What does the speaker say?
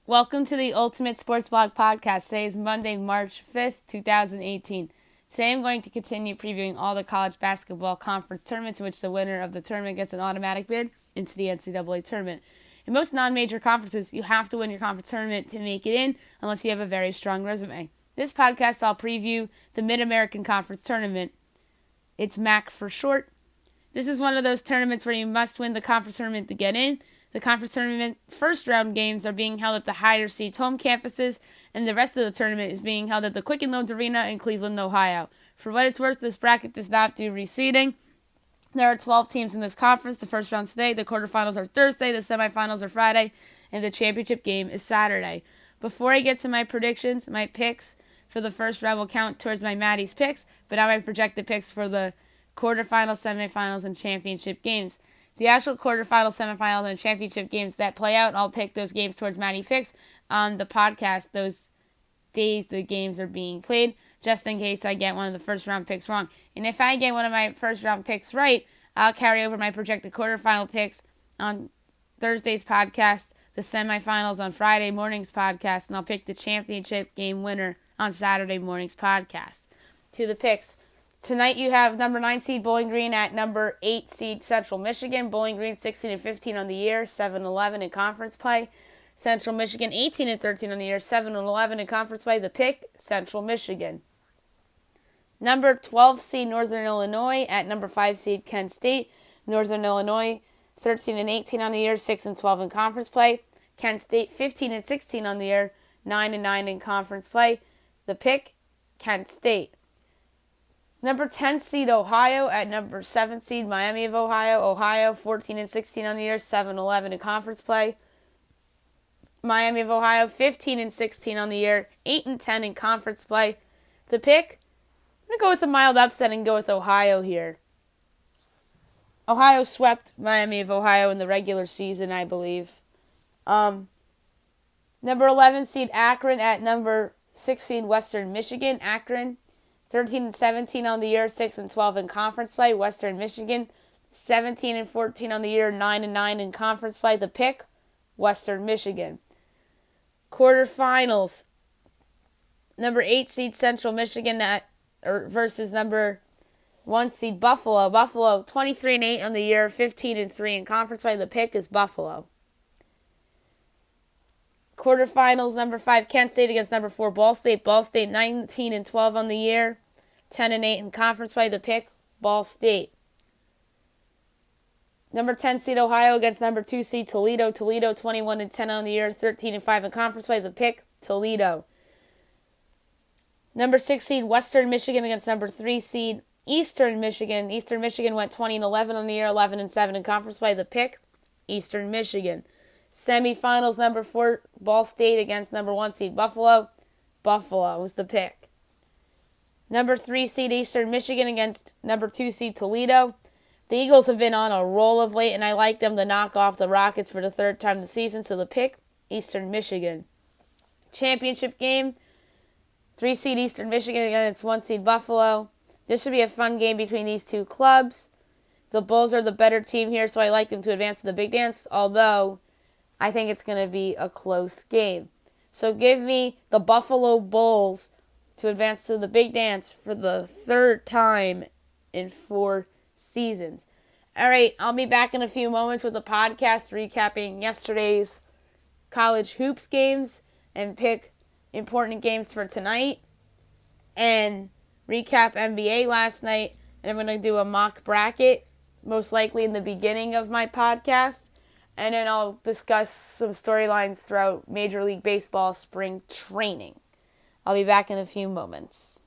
Welcome to the Ultimate Sports Blog Podcast. Today is Monday, March 5th, 2018. Today I'm going to continue previewing all the college basketball conference tournaments in which the winner of the tournament gets an automatic bid into the NCAA tournament. In most non-major conferences, you have to win your conference tournament to make it in unless you have a very strong resume. This podcast, I'll preview the Mid-American Conference Tournament. It's MAC for short. This is one of those tournaments where you must win the conference tournament to get in. The conference tournament first round games are being held at the higher seeds home campuses, and the rest of the tournament is being held at the Quicken Loans Arena in Cleveland, Ohio. For what it's worth, this bracket does not do reseeding. There are 12 teams in this conference. The first round's today, the quarterfinals are Thursday, the semifinals are Friday, and the championship game is Saturday. Before I get to my predictions, my picks for the first round will count towards my Maddie's picks, but now I project picks for the quarterfinals, semifinals, and championship games. The actual quarterfinals, semifinals, and championship games that play out, I'll pick those games towards Maddie Picks on the podcast those days the games are being played, just in case I get one of the first round picks wrong. And if I get one of my first round picks right, I'll carry over my projected quarterfinal picks on Thursday's podcast, the semifinals on Friday morning's podcast, and I'll pick the championship game winner on Saturday morning's podcast. To the picks. Tonight you have number 9 seed Bowling Green at number 8 seed Central Michigan. Bowling Green 16-15 on the year, 7-11 in conference play. Central Michigan 18-13 on the year, 7-11 in conference play. The pick, Central Michigan. Number 12 seed Northern Illinois at number 5 seed Kent State. Northern Illinois 13-18 on the year, 6-12 in conference play. Kent State 15-16 on the year, 9-9 in conference play. The pick, Kent State. Number 10 seed Ohio at number 7 seed Miami of Ohio. Ohio 14-16 on the year, 7-11 in conference play. Miami of Ohio 15-16 on the year, 8-10 in conference play. The pick, I'm going to go with a mild upset and go with Ohio here. Ohio swept Miami of Ohio in the regular season, I believe. Number 11 seed Akron at number 6 seed Western Michigan. Akron 13-17 on the year, 6-12 in conference play. Western Michigan, 17-14 on the year, 9-9 in conference play. The pick, Western Michigan. Quarterfinals. Number 8 seed Central Michigan versus number 1 seed Buffalo. Buffalo, 23-8 on the year, 15-3 in conference play. The pick is Buffalo. Quarterfinals, number 5 Kent State against number 4 Ball State. Ball State 19-12 on the year, 10-8 in conference play. The pick, Ball State. Number 10 seed Ohio against number 2 seed Toledo. Toledo 21-10 on the year, 13-5 in conference play. The pick, Toledo. Number 6 seed Western Michigan against number 3 seed Eastern Michigan. Eastern Michigan went 20-11 on the year, 11-7 in conference play. The pick, Eastern Michigan. Semifinals, number 4 Ball State against number 1 seed Buffalo. Buffalo was the pick. Number 3 seed Eastern Michigan against number 2 seed Toledo. The Eagles have been on a roll of late, and I like them to knock off the Rockets for the third time this season, so the pick, Eastern Michigan. Championship game, 3 seed Eastern Michigan against 1 seed Buffalo. This should be a fun game between these two clubs. The Bulls are the better team here, so I like them to advance to the Big Dance, although I think it's going to be a close game. So give me the Buffalo Bulls to advance to the Big Dance for the third time in 4 seasons. All right, I'll be back in a few moments with a podcast recapping yesterday's college hoops games and pick important games for tonight and recap NBA last night. And I'm going to do a mock bracket, most likely in the beginning of my podcast. And then I'll discuss some storylines throughout Major League Baseball spring training. I'll be back in a few moments.